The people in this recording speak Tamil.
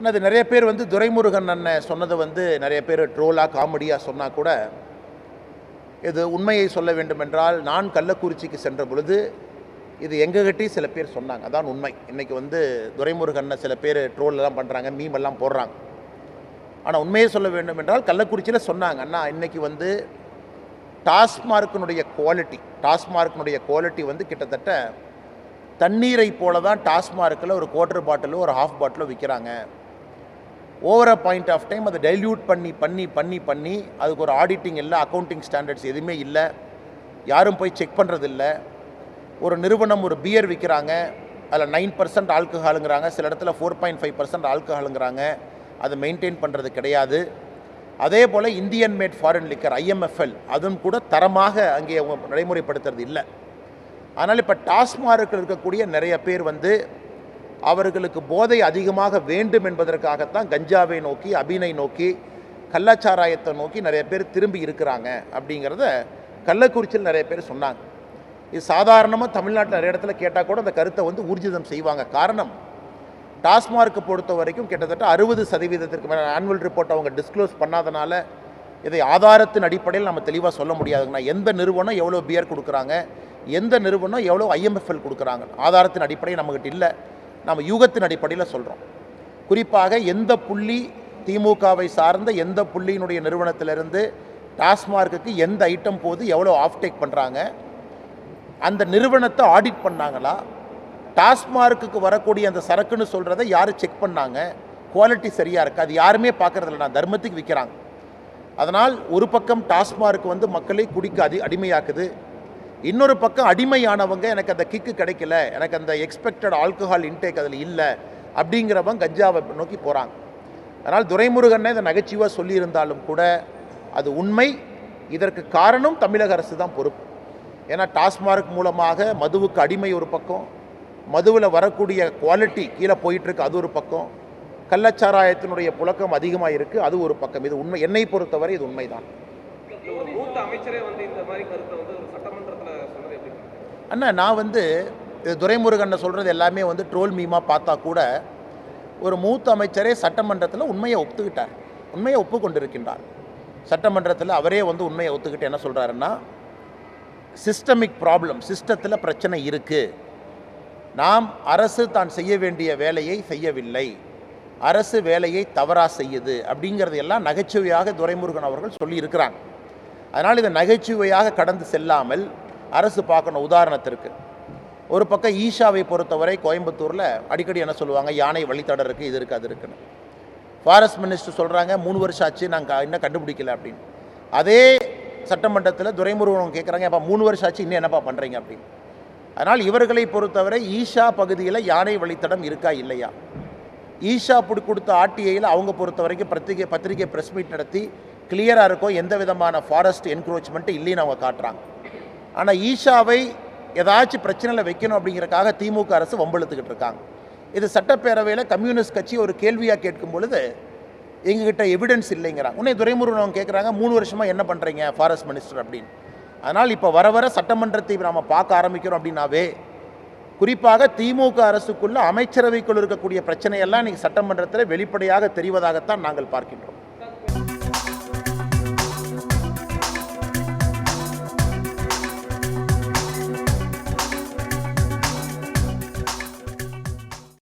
அது நிறைய பேர் துரைமுருகன் அண்ணன் சொன்னதை நிறைய பேர் ட்ரோலாக காமெடியாக சொன்னால் கூட இது உண்மையை சொல்ல வேண்டுமென்றால் நான் கள்ளக்குறிச்சிக்கு சென்ற பொழுது இது எங்ககிட்டே சில பேர் சொன்னாங்க. அதான் உண்மை. இன்றைக்கி துரைமுருகன் சில பேர் ட்ரோலெல்லாம் பண்ணுறாங்க, மீமெல்லாம் போடுறாங்க. ஆனால் உண்மையை சொல்ல வேண்டும் என்றால் கள்ளக்குறிச்சியில் சொன்னாங்க, அண்ணா இன்றைக்கி டாஸ்மார்க்கினுடைய குவாலிட்டி கிட்டத்தட்ட தண்ணீரை போல தான் டாஸ்மார்க்கில் ஒரு குவார்ட்டர் பாட்டிலோ ஒரு ஹாஃப் பாட்டிலோ விற்கிறாங்க. Over a point of time அதை டைல்யூட் பண்ணி அதுக்கு ஒரு ஆடிட்டிங் இல்லை, அக்கௌண்டிங் ஸ்டாண்டர்ட்ஸ் எதுவுமே இல்லை, யாரும் போய் செக் பண்ணுறதில்ல. ஒரு நிறுவனம் ஒரு பியர் விற்கிறாங்க, அதில் 9% ஆல்கஹாலுங்கிறாங்க, சில இடத்துல 4.5% ஆல்கஹாலுங்கிறாங்க, அதை மெயின்டைன் பண்ணுறது கிடையாது. அதே போல் Indian made foreign liquor IMFL அதுவும் கூட தரமாக அங்கே அவங்க நடைமுறைப்படுத்துறது இல்லை. ஆனால் இப்போ டாஸ்மார்க்கில் இருக்கக்கூடிய நிறைய பேர் அவர்களுக்கு போதை அதிகமாக வேண்டும் என்பதற்காகத்தான் கஞ்சாவை நோக்கி, அபினை நோக்கி, கள்ளச்சாராயத்தை நோக்கி நிறைய பேர் திரும்பி இருக்கிறாங்க அப்படிங்கிறத கள்ளக்குறிச்சியில் நிறைய பேர் சொன்னாங்க. இது சாதாரணமாக தமிழ்நாட்டில் நிறைய இடத்துல கேட்டால் கூட அந்த கருத்தை ஊர்ஜிதம் செய்வாங்க. காரணம், டாஸ்மார்க்கை பொறுத்த வரைக்கும் கிட்டத்தட்ட 60% மேலே ஆனுவல் ரிப்போர்ட் அவங்க டிஸ்க்ளோஸ் பண்ணாதனால இதை ஆதாரத்தின் அடிப்படையில் நம்ம தெளிவாக சொல்ல முடியாதுங்கண்ணா. எந்த நிறுவனம் எவ்வளோ பியர் கொடுக்குறாங்க, எந்த நிறுவனம் எவ்வளோ IMFL கொடுக்குறாங்க, ஆதாரத்தின் அடிப்படையில் நம்மகிட்ட இல்லை. நம்ம யூகத்தின் அடிப்படையில் சொல்கிறோம். குறிப்பாக எந்த புள்ளி திமுகவை சார்ந்த எந்த புள்ளியினுடைய நிறுவனத்திலிருந்து டாஸ்மார்க்குக்கு எந்த ஐட்டம் போது எவ்வளோ ஆஃப்டேக் பண்ணுறாங்க, அந்த நிறுவனத்தை ஆடிட் பண்ணாங்களா, டாஸ்மார்க்குக்கு வரக்கூடிய அந்த சரக்குன்னு சொல்கிறத யார் செக் பண்ணாங்க, குவாலிட்டி சரியாக இருக்குது, அது யாருமே பார்க்குறதில்ல. தர்மத்துக்கு விற்கிறாங்க. அதனால் ஒரு பக்கம் டாஸ்மார்க் மக்களை குடிக்க அடிமையாக்குது, இன்னொரு பக்கம் அடிமையானவங்க எனக்கு அந்த கிக்கு கிடைக்கல, எனக்கு அந்த எக்ஸ்பெக்டட் ஆல்கஹால் இன்டேக் அதில் இல்லை அப்படிங்கிறவங்க கஞ்சாவை நோக்கி போகிறாங்க. அதனால் துரைமுருகனை இதை நகைச்சுவாக சொல்லியிருந்தாலும் கூட அது உண்மை. இதற்கு காரணம் தமிழக அரசு தான் பொறுப்பு. ஏன்னா டாஸ்மார்க் மூலமாக மதுவுக்கு அடிமை ஒரு பக்கம், மதுவில் வரக்கூடிய குவாலிட்டி கீழே போயிட்டுருக்கு அது ஒரு பக்கம், கள்ளச்சாராயத்தினுடைய புழக்கம் அதிகமாக இருக்குது அது ஒரு பக்கம். இது உண்மை, என்னை பொறுத்தவரை இது உண்மைதான். அண்ணா நான் துரைமுருகன் சொல்கிறது எல்லாமே ட்ரோல் மீமாக பார்த்தா கூட ஒரு மூத்த அமைச்சரே சட்டமன்றத்தில் உண்மையை ஒப்புக்கிட்டார், உண்மையை ஒப்புக்கொண்டிருக்கின்றார். சட்டமன்றத்தில் அவரே உண்மையை ஒத்துக்கிட்டு என்ன சொல்கிறாருன்னா, சிஸ்டமிக் ப்ராப்ளம், சிஸ்டத்தில் பிரச்சனை இருக்குது, நாம் அரசு தான் செய்ய வேண்டிய வேலையை செய்யவில்லை, அரசு வேலையை தவறாக செய்யுது அப்படிங்கிறது எல்லாம் நகைச்சுவையாக துரைமுருகன் அவர்கள் சொல்லியிருக்கிறாங்க. அதனால் இதை நகைச்சுவையாக கடந்து செல்லாமல் அரசு பார்க்கணும். உதாரணத்திற்கு ஒரு பக்கம் ஈஷாவை பொறுத்தவரை கோயம்புத்தூரில் அடிக்கடி என்ன சொல்லுவாங்க, யானை வழித்தடம் இருக்குது, இது இருக்குது அது இருக்குன்னு. ஃபாரஸ்ட் மினிஸ்டர் சொல்கிறாங்க 3 வருஷம் ஆச்சு நாங்கள் இன்னும் கண்டுபிடிக்கல அப்படின்னு. அதே சட்டமன்றத்தில் துரைமுருகன் கேட்குறாங்க, அப்போ 3 வருஷம் ஆச்சு இன்னும் என்னப்பா பண்ணுறீங்க அப்படின்னு. அதனால் இவர்களை பொறுத்தவரை ஈஷா பகுதியில் யானை வழித்தடம் இருக்கா இல்லையா, ஈஷா கொடுத்த RTIயில் அவங்க பொறுத்த வரைக்கும் பத்திரிகை ப்ரெஸ் மீட் நடத்தி கிளியராக இருக்கும், எந்த விதமான ஃபாரஸ்ட் என்க்ரோச்மெண்ட்டு இல்லைன்னு அவங்க காட்டுறாங்க. ஆனால் ஈஷாவை ஏதாச்சும் பிரச்சனையில் வைக்கணும் அப்படிங்கிறக்காக திமுக அரசு வம்பெழுத்துக்கிட்டு இருக்காங்க. இது சட்டப்பேரவையில் கம்யூனிஸ்ட் கட்சி ஒரு கேள்வியாக கேட்கும் பொழுது எங்ககிட்ட எவிடன்ஸ் இல்லைங்கிறாங்க. உடனே துரைமுருகன் கேட்குறாங்க 3 வருஷமாக என்ன பண்ணுறீங்க ஃபாரஸ்ட் மினிஸ்டர் அப்படின்னு. அதனால் இப்போ வர சட்டமன்றத்தை நாம் பார்க்க ஆரம்பிக்கிறோம் அப்படின்னாவே, குறிப்பாக திமுக அரசுக்குள்ள அமைச்சரவைக்குள் இருக்கக்கூடிய பிரச்சனையெல்லாம் இன்றைக்கி சட்டமன்றத்தில் வெளிப்படையாக தெரிவதாகத்தான் நாங்கள் பார்க்கின்றோம்.